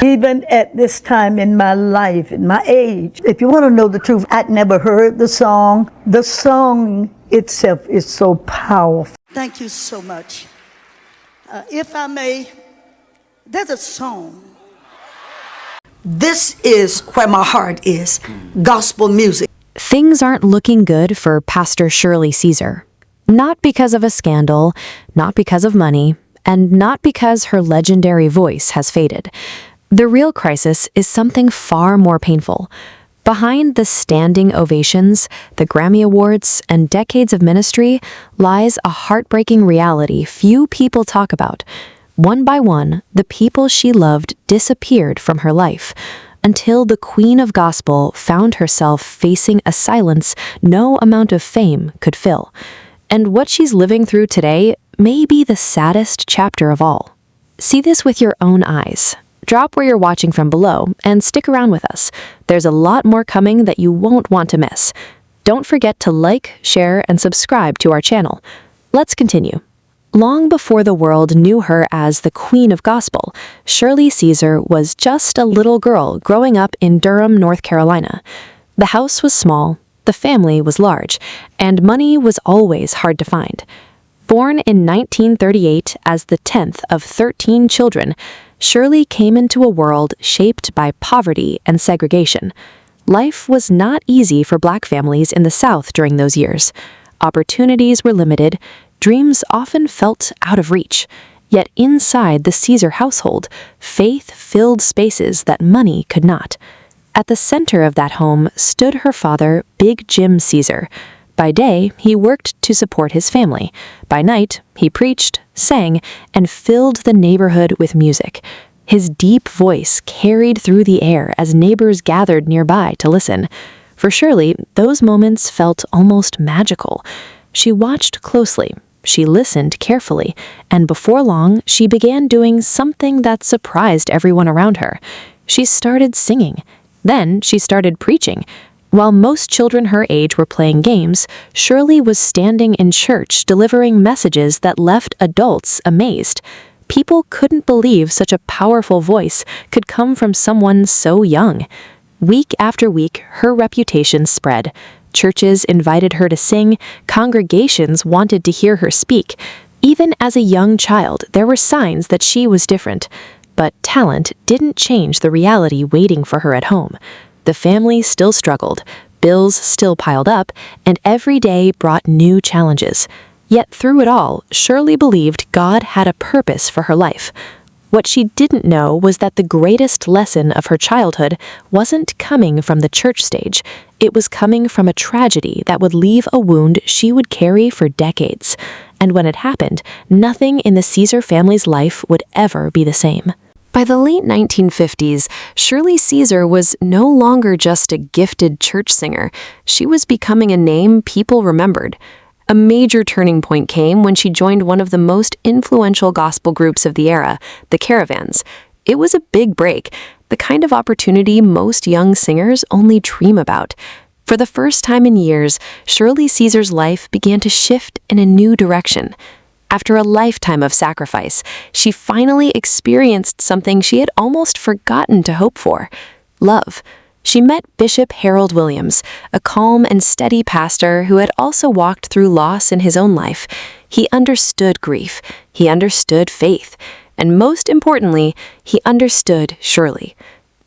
Even at this time in my life, in my age, if you want to know the truth, I'd never heard the song. The song itself is so powerful. Thank you so much. If I may, there's a song. This is where my heart is, gospel music. Things aren't looking good for Pastor Shirley Caesar. Not because of a scandal, not because of money, and not because her legendary voice has faded. The real crisis is something far more painful. Behind the standing ovations, the Grammy Awards, and decades of ministry lies a heartbreaking reality few people talk about. One by one, the people she loved disappeared from her life, until the Queen of Gospel found herself facing a silence no amount of fame could fill. And what she's living through today may be the saddest chapter of all. See this with your own eyes. Drop where you're watching from below and stick around with us. There's a lot more coming that you won't want to miss. Don't forget to like, share, and subscribe to our channel. Let's continue. Long before the world knew her as the Queen of Gospel, Shirley Caesar was just a little girl growing up in Durham, North Carolina. The house was small, the family was large, and money was always hard to find. Born in 1938 as the 10th of 13 children, Shirley came into a world shaped by poverty and segregation. Life was not easy for Black families in the South during those years. Opportunities were limited, dreams often felt out of reach. Yet inside the Caesar household, faith filled spaces that money could not. At the center of that home stood her father, Big Jim Caesar. By day, he worked to support his family. By night, he preached, sang, and filled the neighborhood with music. His deep voice carried through the air as neighbors gathered nearby to listen. For Shirley, those moments felt almost magical. She watched closely. She listened carefully, and before long, she began doing something that surprised everyone around her. She started singing. Then she started preaching. While most children her age were playing games, Shirley was standing in church delivering messages that left adults amazed. People couldn't believe such a powerful voice could come from someone so young. Week after week, her reputation spread. Churches invited her to sing, congregations wanted to hear her speak. Even as a young child, there were signs that she was different. But talent didn't change the reality waiting for her at home. The family still struggled, bills still piled up, and every day brought new challenges. Yet through it all, Shirley believed God had a purpose for her life. What she didn't know was that the greatest lesson of her childhood wasn't coming from the church stage. It was coming from a tragedy that would leave a wound she would carry for decades. And when it happened, nothing in the Caesar family's life would ever be the same. By the late 1950s, Shirley Caesar was no longer just a gifted church singer. She was becoming a name people remembered. A major turning point came when she joined one of the most influential gospel groups of the era, the Caravans. It was a big break, the kind of opportunity most young singers only dream about. For the first time in years, Shirley Caesar's life began to shift in a new direction. After a lifetime of sacrifice, she finally experienced something she had almost forgotten to hope for: love. She met Bishop Harold Williams, a calm and steady pastor who had also walked through loss in his own life. He understood grief, he understood faith, and most importantly, he understood Shirley.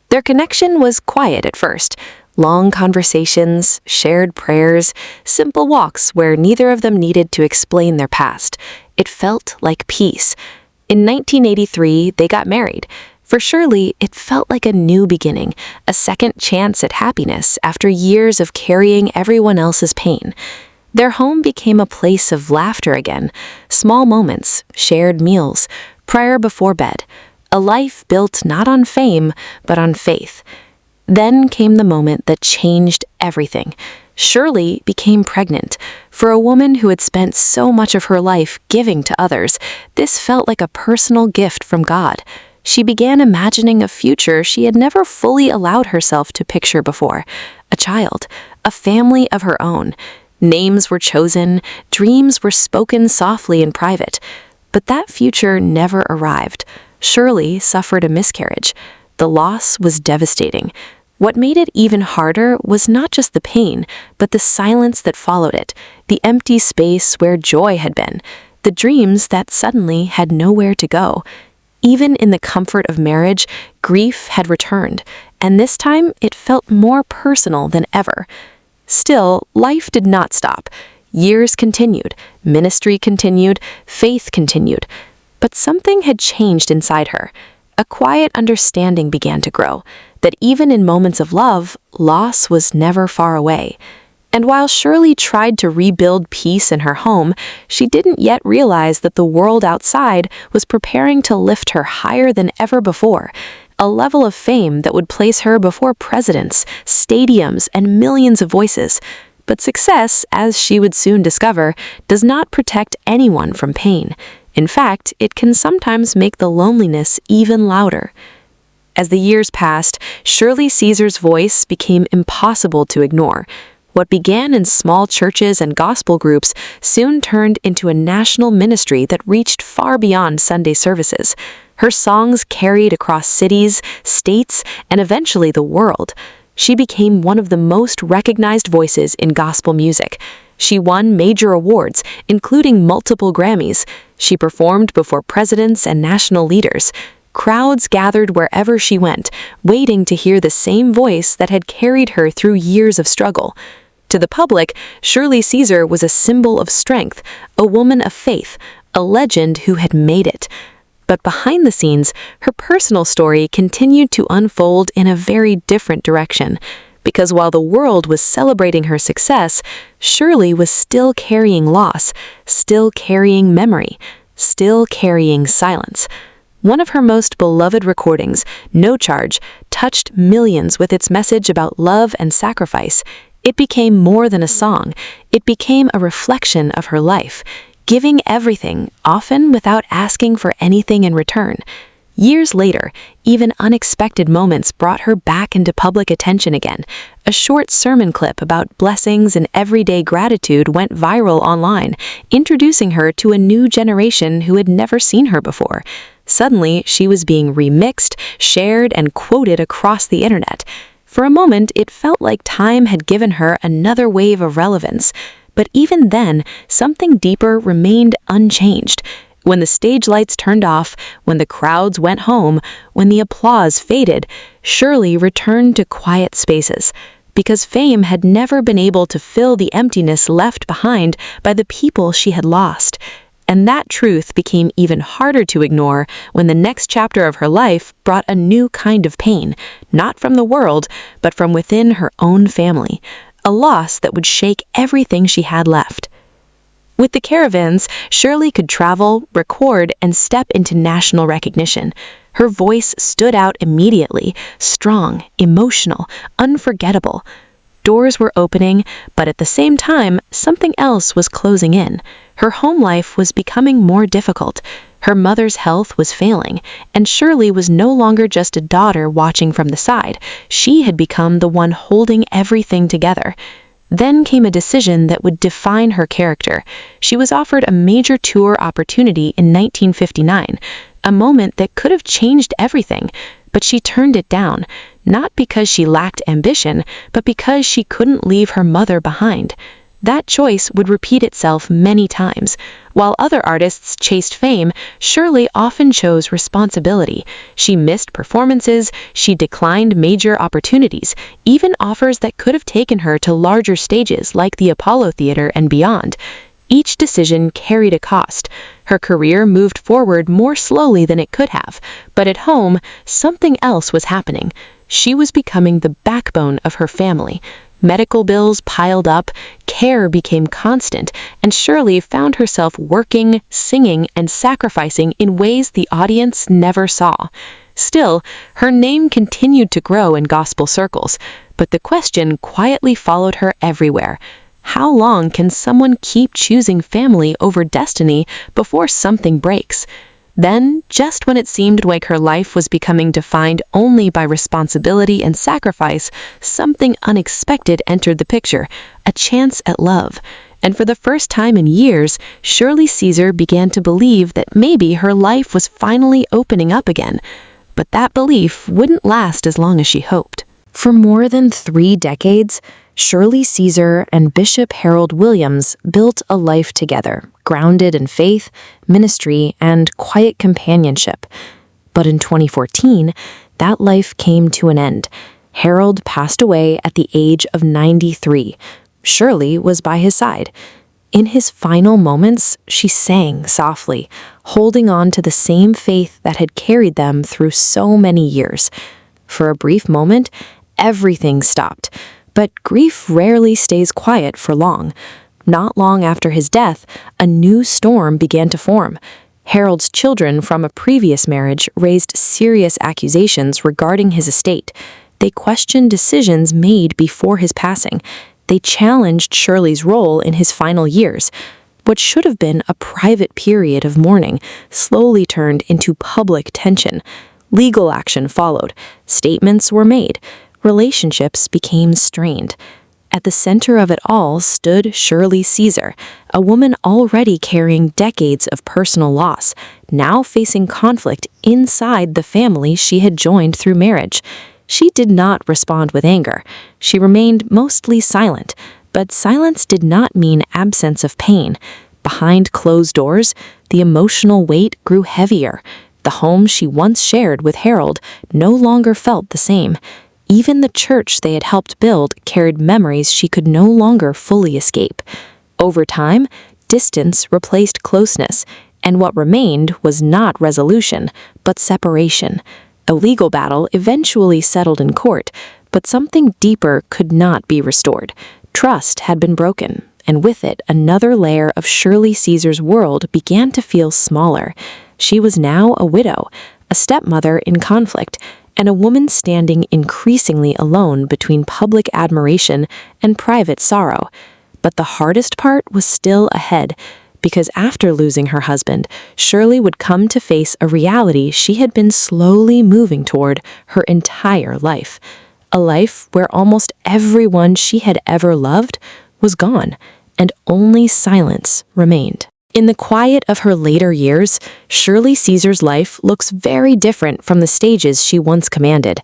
Their connection was quiet at first. Long conversations, shared prayers, simple walks where neither of them needed to explain their past. It felt like peace. In 1983, they got married. For Shirley, it felt like a new beginning, a second chance at happiness after years of carrying everyone else's pain. Their home became a place of laughter again, small moments, shared meals, prayer before bed, a life built not on fame, but on faith. Then came the moment that changed everything. Shirley became pregnant. For a woman who had spent so much of her life giving to others, this felt like a personal gift from God. She began imagining a future she had never fully allowed herself to picture before. A child, a family of her own. Names were chosen, dreams were spoken softly in private. But that future never arrived. Shirley suffered a miscarriage. The loss was devastating. What made it even harder was not just the pain, but the silence that followed it, the empty space where joy had been, the dreams that suddenly had nowhere to go. Even in the comfort of marriage, grief had returned, and this time it felt more personal than ever. Still, life did not stop. Years continued, ministry continued, faith continued. But something had changed inside her. A quiet understanding began to grow, that even in moments of love, loss was never far away. And while Shirley tried to rebuild peace in her home, she didn't yet realize that the world outside was preparing to lift her higher than ever before, a level of fame that would place her before presidents, stadiums, and millions of voices. But success, as she would soon discover, does not protect anyone from pain. In fact, it can sometimes make the loneliness even louder. As the years passed, Shirley Caesar's voice became impossible to ignore. What began in small churches and gospel groups soon turned into a national ministry that reached far beyond Sunday services. Her songs carried across cities, states, and eventually the world. She became one of the most recognized voices in gospel music. She won major awards, including multiple Grammys. She performed before presidents and national leaders. Crowds gathered wherever she went, waiting to hear the same voice that had carried her through years of struggle. To the public, Shirley Caesar was a symbol of strength, a woman of faith, a legend who had made it. But behind the scenes, her personal story continued to unfold in a very different direction. Because while the world was celebrating her success, Shirley was still carrying loss, still carrying memory, still carrying silence. One of her most beloved recordings, No Charge, touched millions with its message about love and sacrifice. It became more than a song. It became a reflection of her life, giving everything, often without asking for anything in return. Years later, even unexpected moments brought her back into public attention again. A short sermon clip about blessings and everyday gratitude went viral online, introducing her to a new generation who had never seen her before. Suddenly, she was being remixed, shared, and quoted across the internet. For a moment, it felt like time had given her another wave of relevance. But even then, something deeper remained unchanged. When the stage lights turned off, when the crowds went home, when the applause faded, Shirley returned to quiet spaces. Because fame had never been able to fill the emptiness left behind by the people she had lost. And that truth became even harder to ignore when the next chapter of her life brought a new kind of pain, not from the world, but from within her own family, a loss that would shake everything she had left. With the Caravans, Shirley could travel, record, and step into national recognition. Her voice stood out immediately, strong, emotional, unforgettable. Doors were opening, but at the same time, something else was closing in. Her home life was becoming more difficult. Her mother's health was failing, and Shirley was no longer just a daughter watching from the side. She had become the one holding everything together. Then came a decision that would define her character. She was offered a major tour opportunity in 1959, a moment that could have changed everything, but she turned it down, not because she lacked ambition, but because she couldn't leave her mother behind. That choice would repeat itself many times. While other artists chased fame, Shirley often chose responsibility. She missed performances, she declined major opportunities, even offers that could have taken her to larger stages like the Apollo Theater and beyond. Each decision carried a cost. Her career moved forward more slowly than it could have, but at home, something else was happening. She was becoming the backbone of her family. Medical bills piled up, care became constant, and Shirley found herself working, singing, and sacrificing in ways the audience never saw. Still, her name continued to grow in gospel circles, but the question quietly followed her everywhere. How long can someone keep choosing family over destiny before something breaks? Then, just when it seemed like her life was becoming defined only by responsibility and sacrifice, something unexpected entered the picture, a chance at love. And for the first time in years, Shirley Caesar began to believe that maybe her life was finally opening up again. But that belief wouldn't last as long as she hoped. For more than 3 decades, Shirley Caesar and Bishop Harold Williams built a life together, grounded in faith, ministry, and quiet companionship. But in 2014, that life came to an end. Harold passed away at the age of 93. Shirley was by his side. In his final moments, she sang softly, holding on to the same faith that had carried them through so many years. For a brief moment, everything stopped. But grief rarely stays quiet for long. Not long after his death, a new storm began to form. Harold's children from a previous marriage raised serious accusations regarding his estate. They questioned decisions made before his passing. They challenged Shirley's role in his final years. What should have been a private period of mourning slowly turned into public tension. Legal action followed. Statements were made. Relationships became strained. At the center of it all stood Shirley Caesar, a woman already carrying decades of personal loss, now facing conflict inside the family she had joined through marriage. She did not respond with anger. She remained mostly silent, but silence did not mean absence of pain. Behind closed doors, the emotional weight grew heavier. The home she once shared with Harold no longer felt the same. Even the church they had helped build carried memories she could no longer fully escape. Over time, distance replaced closeness, and what remained was not resolution, but separation. A legal battle eventually settled in court, but something deeper could not be restored. Trust had been broken, and with it, another layer of Shirley Caesar's world began to feel smaller. She was now a widow, a stepmother in conflict, and a woman standing increasingly alone between public admiration and private sorrow. But the hardest part was still ahead, because after losing her husband, Shirley would come to face a reality she had been slowly moving toward her entire life. A life where almost everyone she had ever loved was gone, and only silence remained. In the quiet of her later years, Shirley Caesar's life looks very different from the stages she once commanded.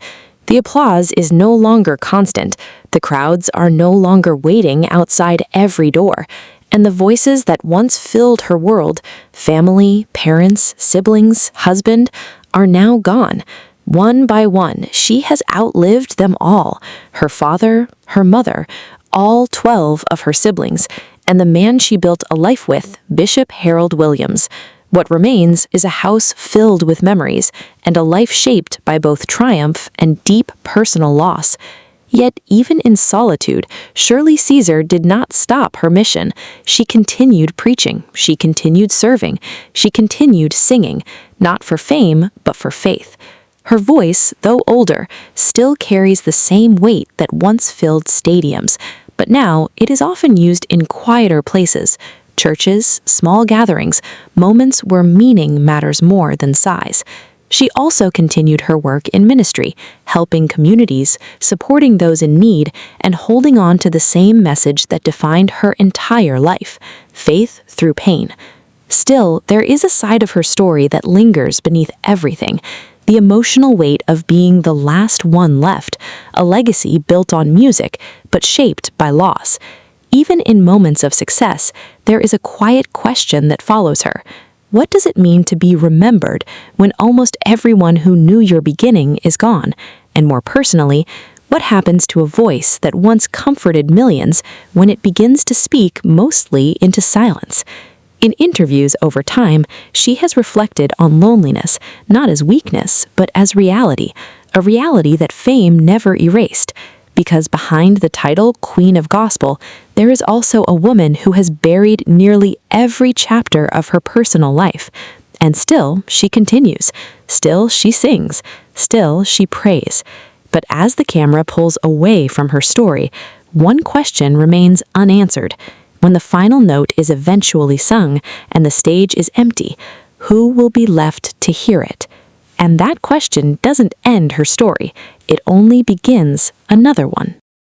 The applause is no longer constant, the crowds are no longer waiting outside every door, and the voices that once filled her world, family, parents, siblings, husband, are now gone. One by one, she has outlived them all, her father, her mother, all 12 of her siblings, and the man she built a life with, Bishop Harold Williams. What remains is a house filled with memories and a life shaped by both triumph and deep personal loss. Yet, even in solitude, Shirley Caesar did not stop her mission. She continued preaching, she continued serving, she continued singing, not for fame, but for faith. Her voice, though older, still carries the same weight that once filled stadiums, but now it is often used in quieter places, churches, small gatherings, moments where meaning matters more than size. She also continued her work in ministry, helping communities, supporting those in need, and holding on to the same message that defined her entire life, faith through pain. Still, there is a side of her story that lingers beneath everything, the emotional weight of being the last one left, a legacy built on music, but shaped by loss. Even in moments of success, there is a quiet question that follows her. What does it mean to be remembered when almost everyone who knew your beginning is gone? And more personally, what happens to a voice that once comforted millions when it begins to speak mostly into silence? In interviews over time, she has reflected on loneliness, not as weakness, but as reality, a reality that fame never erased. Because behind the title Queen of Gospel, there is also a woman who has buried nearly every chapter of her personal life. And still, she continues. Still, she sings. Still, she prays. But as the camera pulls away from her story, one question remains unanswered. When the final note is eventually sung and the stage is empty, who will be left to hear it? And that question doesn't end her story. It only begins another one.